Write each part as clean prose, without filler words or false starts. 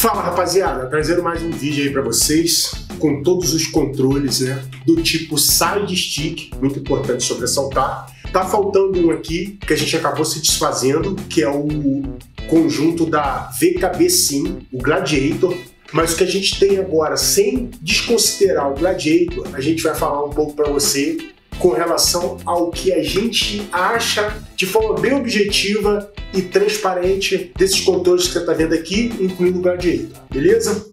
Fala, rapaziada, trazendo mais um vídeo aí pra vocês com todos os controles, né, do tipo side stick, muito importante sobressaltar. Tá faltando um aqui que a gente acabou se desfazendo, que é o conjunto da VKB Sim, o Gladiator. Mas o que a gente tem agora, sem desconsiderar o Gladiator, a gente vai falar um pouco para você com relação ao que a gente acha de forma bem objetiva e transparente desses controles que você está vendo aqui, incluindo o Gladiator, beleza?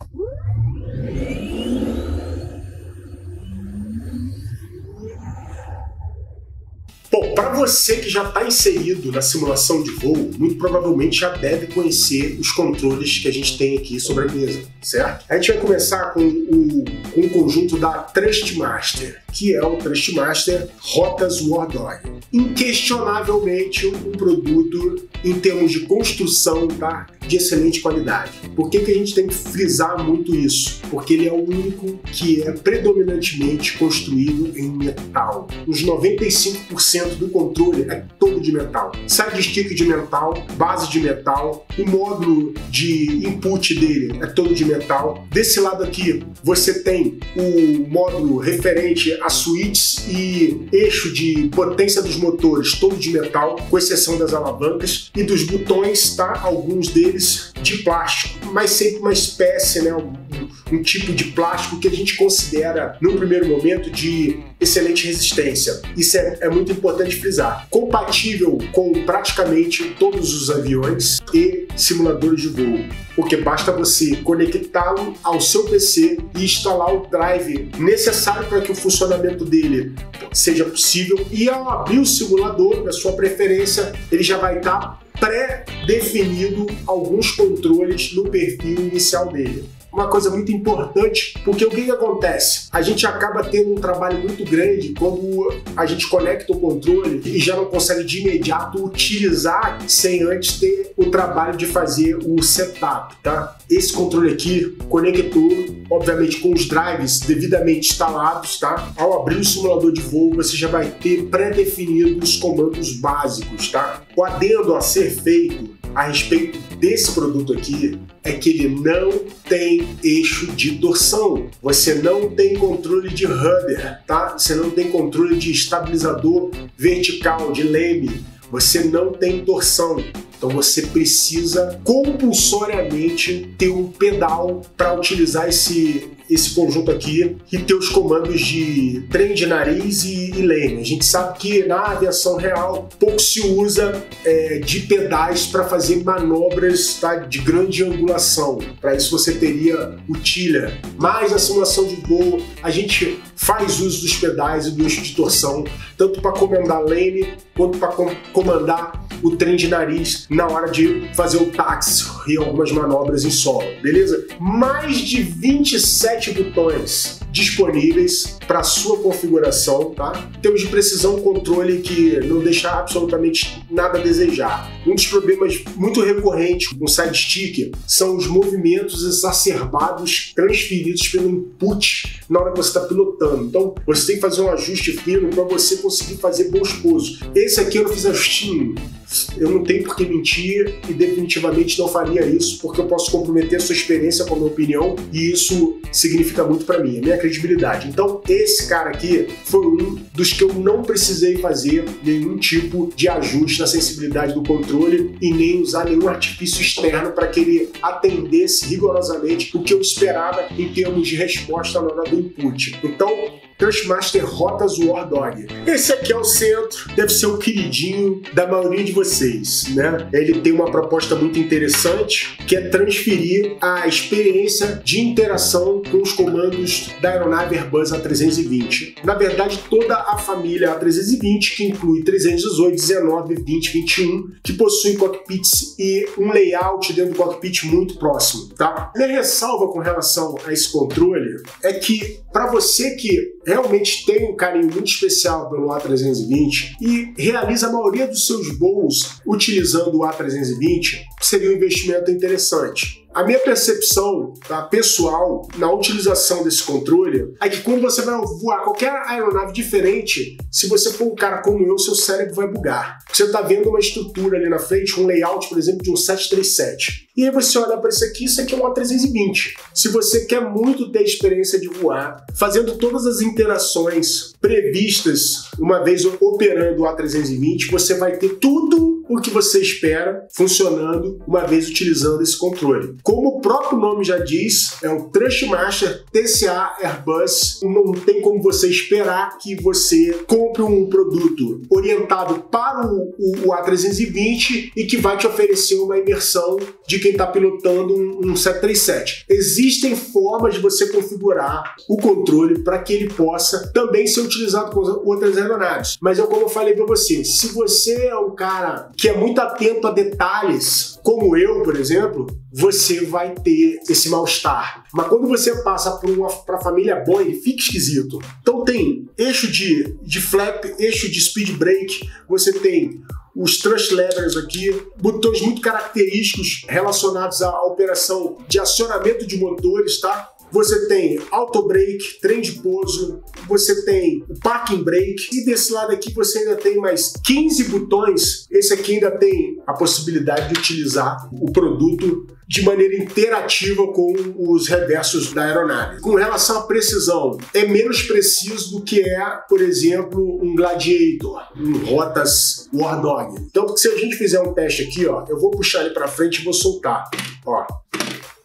Bom, para você que já está inserido na simulação de voo, muito provavelmente já deve conhecer os controles que a gente tem aqui sobre a mesa, certo? A gente vai começar com o conjunto da Thrustmaster, que é o Thrustmaster Rotas War Dog. Inquestionavelmente um produto em termos de construção, tá, de excelente qualidade. Por que a gente tem que frisar muito isso? Porque ele é o único que é predominantemente construído em metal. Uns 95% do controle é todo de metal. Side stick de metal, base de metal, o módulo de input dele é todo de metal. Desse lado aqui você tem o módulo referente a switches e eixo de potência dos motores, todo de metal, com exceção das alavancas, e dos botões, tá? Alguns deles de plástico, mas sempre uma espécie, né? Um tipo de plástico que a gente considera, num primeiro momento, de excelente resistência. Isso é muito importante frisar. Compatível com praticamente todos os aviões e simuladores de voo, porque basta você conectá-lo ao seu PC e instalar o drive necessário para que o funcionamento dele seja possível, e ao abrir o simulador da sua preferência, ele já vai estar pré-definido alguns controles no perfil inicial dele. Uma coisa muito importante, porque o que acontece? A gente acaba tendo um trabalho muito grande quando a gente conecta o controle e já não consegue de imediato utilizar sem antes ter o trabalho de fazer o setup, tá? Esse controle aqui conectou, obviamente, com os drives devidamente instalados, tá? Ao abrir o simulador de voo, você já vai ter pré-definidos os comandos básicos, tá? O adendo a ser feito a respeito desse produto aqui é que ele não tem eixo de torção. Você não tem controle de rudder, tá? Você não tem controle de estabilizador vertical, de leme. Você não tem torção. Então você precisa compulsoriamente ter um pedal para utilizar esse conjunto aqui e ter os comandos de trem de nariz e leme. A gente sabe que na aviação real pouco se usa de pedais para fazer manobras, tá, de grande angulação. Para isso você teria o tiller. Mas na simulação de voo a gente faz uso dos pedais e do eixo de torção, tanto para comandar leme quanto para comandar o trem de nariz na hora de fazer o táxi e algumas manobras em solo, beleza? Mais de 27 botões disponíveis para sua configuração, tá? Temos de precisão um controle que não deixa absolutamente nada a desejar. Um dos problemas muito recorrentes com o side stick são os movimentos exacerbados transferidos pelo input na hora que você está pilotando. Então você tem que fazer um ajuste fino para você conseguir fazer bons pousos. Esse aqui eu não fiz ajustinho. Eu não tenho por que mentir e definitivamente não faria isso, porque eu posso comprometer a sua experiência com a minha opinião e isso significa muito para mim, a minha credibilidade. Então esse cara aqui foi um dos que eu não precisei fazer nenhum tipo de ajuste na sensibilidade do controle e nem usar nenhum artifício externo para que ele atendesse rigorosamente o que eu esperava em termos de resposta na hora do input. Então, Thrustmaster Rotas War Dog. Esse aqui é o centro, deve ser o queridinho da maioria de vocês, né? Ele tem uma proposta muito interessante, que é transferir a experiência de interação com os comandos da aeronave Airbus A320. Na verdade, toda a família A320, que inclui 318, 19, 20, 21, que possuem cockpits e um layout dentro do cockpit muito próximo, tá? Minha ressalva com relação a esse controle é que, para você que realmente tem um carinho muito especial pelo A320 e realiza a maioria dos seus voos utilizando o A320, seria um investimento interessante. A minha percepção, tá, pessoal na utilização desse controle é que quando você vai voar qualquer aeronave diferente, se você for um cara como eu, seu cérebro vai bugar. Você está vendo uma estrutura ali na frente, um layout, por exemplo, de um 737. E aí você olha para isso aqui é um A320. Se você quer muito ter a experiência de voar, fazendo todas as interações previstas uma vez operando o A320, você vai ter tudo o que você espera funcionando uma vez utilizando esse controle. Como o próprio nome já diz, é um Thrustmaster TCA Airbus. Não tem como você esperar que você compre um produto orientado para o A320 e que vai te oferecer uma imersão de quem está pilotando um 737. Existem formas de você configurar o controle para que ele possa também ser utilizado com outras aeronaves. Mas como eu falei para você, se você é um cara que é muito atento a detalhes, como eu, por exemplo, você vai ter esse mal-estar. Mas quando você passa para a família Boeing, fica esquisito. Então tem eixo de flap, eixo de speed brake, você tem os thrust levers aqui, botões muito característicos relacionados à operação de acionamento de motores, tá? Você tem auto brake, trem de pouso, você tem o parking brake e desse lado aqui você ainda tem mais 15 botões. Esse aqui ainda tem a possibilidade de utilizar o produto de maneira interativa com os reversos da aeronave. Com relação à precisão, é menos preciso do que é, por exemplo, um Gladiator, um Rotas War Dog. Então, se a gente fizer um teste aqui, ó, eu vou puxar ele para frente e vou soltar. Ó.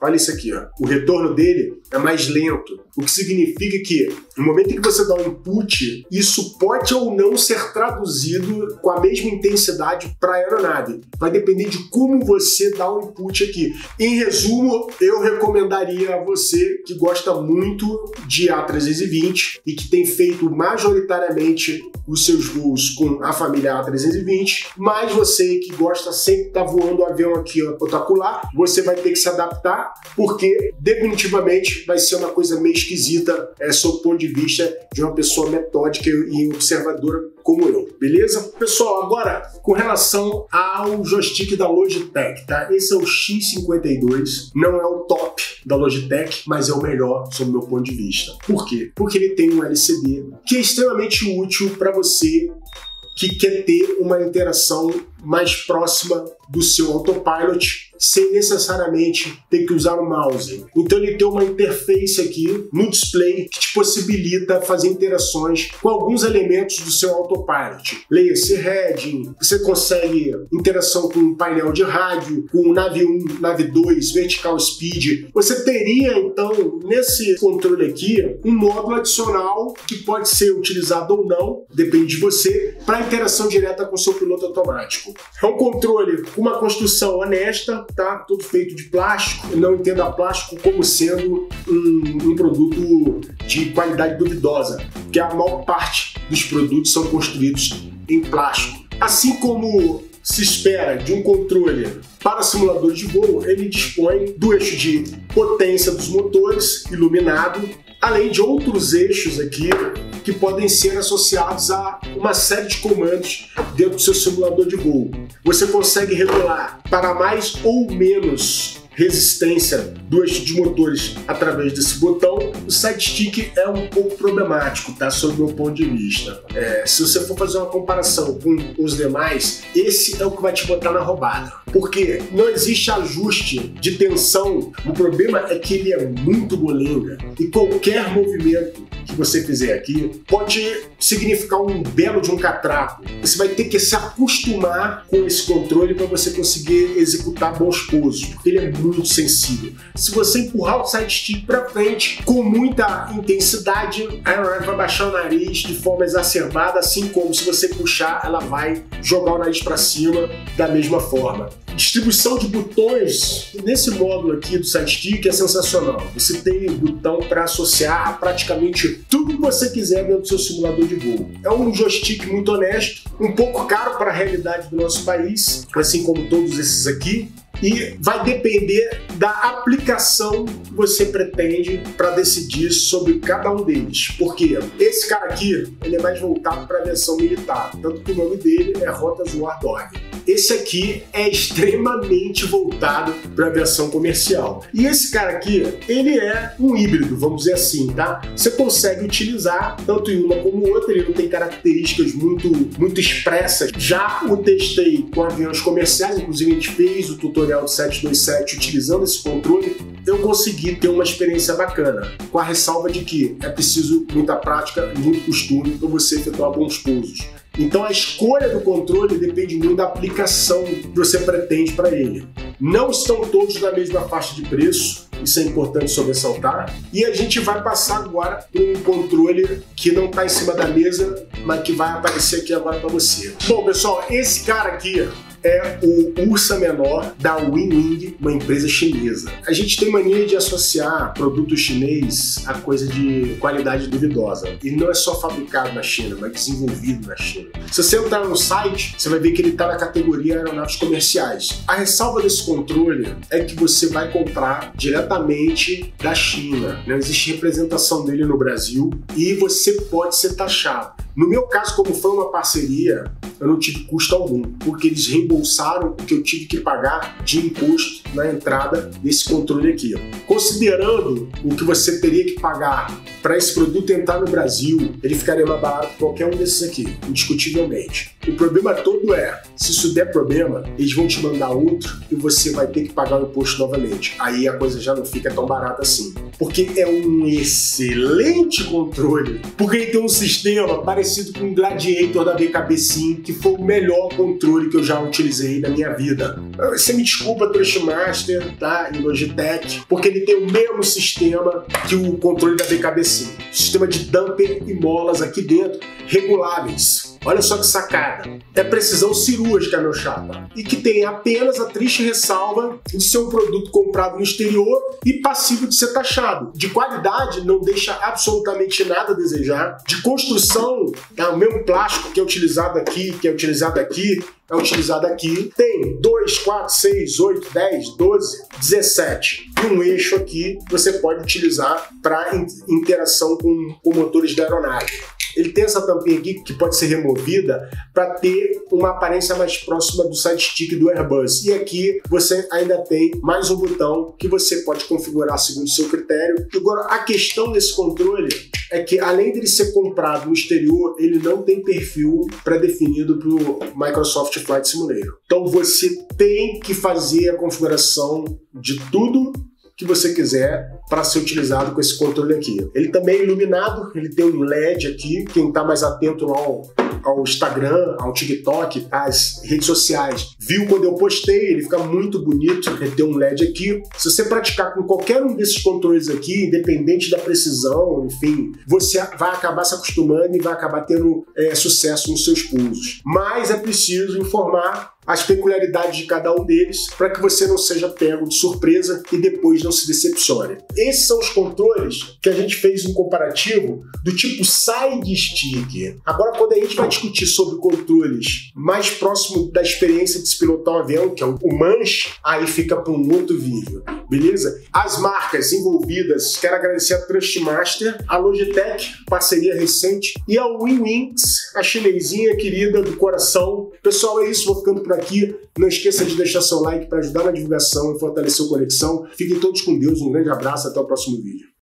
Olha isso aqui, ó. O retorno dele é mais lento, o que significa que no momento em que você dá um input, isso pode ou não ser traduzido com a mesma intensidade para a aeronave. Vai depender de como você dá o input aqui. Em resumo, eu recomendaria a você que gosta muito de A320 e que tem feito majoritariamente os seus voos com a família A320, mas você que gosta sempre de estar voando o avião aqui ó, espetacular, você vai ter que se adaptar, porque definitivamente vai ser uma coisa meio esquisita sob o ponto de vista de uma pessoa metódica e observadora como eu, beleza? Pessoal, agora com relação ao joystick da Logitech, tá? Esse é o X52, não é o top da Logitech, mas é o melhor sob o meu ponto de vista. Por quê? Porque ele tem um LCD que é extremamente útil para você que quer ter uma interação mais próxima do seu autopilot sem necessariamente ter que usar o mouse. Então ele tem uma interface aqui no display que te possibilita fazer interações com alguns elementos do seu autopilot. Leia-se heading, você consegue interação com o painel de rádio, com o nave 1, nave 2, vertical speed. Você teria então nesse controle aqui um módulo adicional que pode ser utilizado ou não, depende de você, para interação direta com o seu piloto automático. É um controle com uma construção honesta, tá? Todo feito de plástico. Não entenda plástico como sendo um produto de qualidade duvidosa, porque a maior parte dos produtos são construídos em plástico. Assim como se espera de um controle para simulador de voo, ele dispõe do eixo de potência dos motores iluminado, além de outros eixos aqui que podem ser associados a uma série de comandos dentro do seu simulador de voo. Você consegue regular para mais ou menos resistência do eixo de motores através desse botão. O side stick é um pouco problemático, tá? Sob o meu ponto de vista. Se você for fazer uma comparação com os demais, esse é o que vai te botar na roubada. Porque não existe ajuste de tensão. O problema é que ele é muito molenga e qualquer movimento que você fizer aqui pode significar um belo de um catrapo. Você vai ter que se acostumar com esse controle para você conseguir executar bons pousos, porque ele é muito sensível. Se você empurrar o side stick para frente com muita intensidade, a aeronave vai baixar o nariz de forma exacerbada, assim como se você puxar, ela vai jogar o nariz para cima da mesma forma. Distribuição de botões nesse módulo aqui do side stick é sensacional. Você tem botão para associar a praticamente tudo que você quiser dentro do seu simulador de voo. É um joystick muito honesto, um pouco caro para a realidade do nosso país, assim como todos esses aqui. E vai depender da aplicação que você pretende para decidir sobre cada um deles. Porque esse cara aqui, ele é mais voltado para a versão militar. Tanto que o nome dele é Rotas War Dog. Esse aqui é extremamente voltado para aviação comercial. E esse cara aqui, ele é um híbrido, vamos dizer assim, tá? Você consegue utilizar tanto em uma como outra, ele não tem características muito expressas. Já o testei com aviões comerciais, inclusive a gente fez o tutorial do 727 utilizando esse controle. Eu consegui ter uma experiência bacana, com a ressalva de que é preciso muita prática, muito costume para você efetuar bons pousos. Então a escolha do controle depende muito da aplicação que você pretende para ele. Não estão todos na mesma faixa de preço, isso é importante sobressaltar. E a gente vai passar agora para um controle que não está em cima da mesa, mas que vai aparecer aqui agora para você. Bom, pessoal, esse cara aqui é o Ursa Menor da Winwing, uma empresa chinesa. A gente tem mania de associar produto chinês a coisa de qualidade duvidosa. Ele não é só fabricado na China, mas desenvolvido na China. Se você entrar no site, você vai ver que ele está na categoria aeronaves comerciais. A ressalva desse controle é que você vai comprar diretamente da China. Não existe representação dele no Brasil e você pode ser taxado. No meu caso, como foi uma parceria, eu não tive custo algum, porque eles reembolsaram o que eu tive que pagar de imposto na entrada desse controle aqui. Considerando o que você teria que pagar para esse produto entrar no Brasil, ele ficaria mais barato que qualquer um desses aqui, indiscutivelmente. O problema todo é, se isso der problema, eles vão te mandar outro e você vai ter que pagar o imposto novamente. Aí a coisa já não fica tão barata assim. Porque é um excelente controle, porque ele tem um sistema parecido com o Gladiator da BKB-Sim, que foi o melhor controle que eu já utilizei na minha vida. Você me desculpa, Thrustmaster, tá? E Logitech, porque ele tem o mesmo sistema que o controle da BKB-Sim. Sistema de damper e molas aqui dentro, reguláveis. Olha só que sacada. É precisão cirúrgica, meu chapa. E que tem apenas a triste ressalva de ser um produto comprado no exterior e passível de ser taxado. De qualidade, não deixa absolutamente nada a desejar. De construção, tá? O mesmo plástico que é utilizado aqui, é utilizado aqui. Tem 2, 4, 6, 8, 10, 12, 17. E um eixo aqui você pode utilizar para interação com motores da aeronave. Ele tem essa tampinha aqui que pode ser removida para ter uma aparência mais próxima do side stick do Airbus. E aqui você ainda tem mais um botão que você pode configurar segundo o seu critério. Agora, a questão desse controle é que, além dele ser comprado no exterior, ele não tem perfil pré-definido para o Microsoft Flight Simulator. Então você tem que fazer a configuração de tudo que você quiser para ser utilizado com esse controle aqui. Ele também é iluminado, ele tem um LED aqui, quem está mais atento ao Instagram, ao TikTok, às redes sociais, viu quando eu postei, ele fica muito bonito, ele tem um LED aqui. Se você praticar com qualquer um desses controles aqui, independente da precisão, enfim, você vai acabar se acostumando e vai acabar tendo sucesso nos seus pousos. Mas é preciso informar as peculiaridades de cada um deles para que você não seja pego de surpresa e depois não se decepcione. Esses são os controles que a gente fez um comparativo do tipo side stick. Agora, quando a gente vai discutir sobre controles mais próximo da experiência de se pilotar um avião, que é o manche, aí fica para um outro vídeo, beleza? As marcas envolvidas, quero agradecer a Thrustmaster, a Logitech, parceria recente, e a Winwings, a chinesinha querida do coração. Pessoal, é isso, vou ficando por aqui. Não esqueça de deixar seu like para ajudar na divulgação e fortalecer o Conexão. Fiquem todos com Deus, um grande abraço, até o próximo vídeo.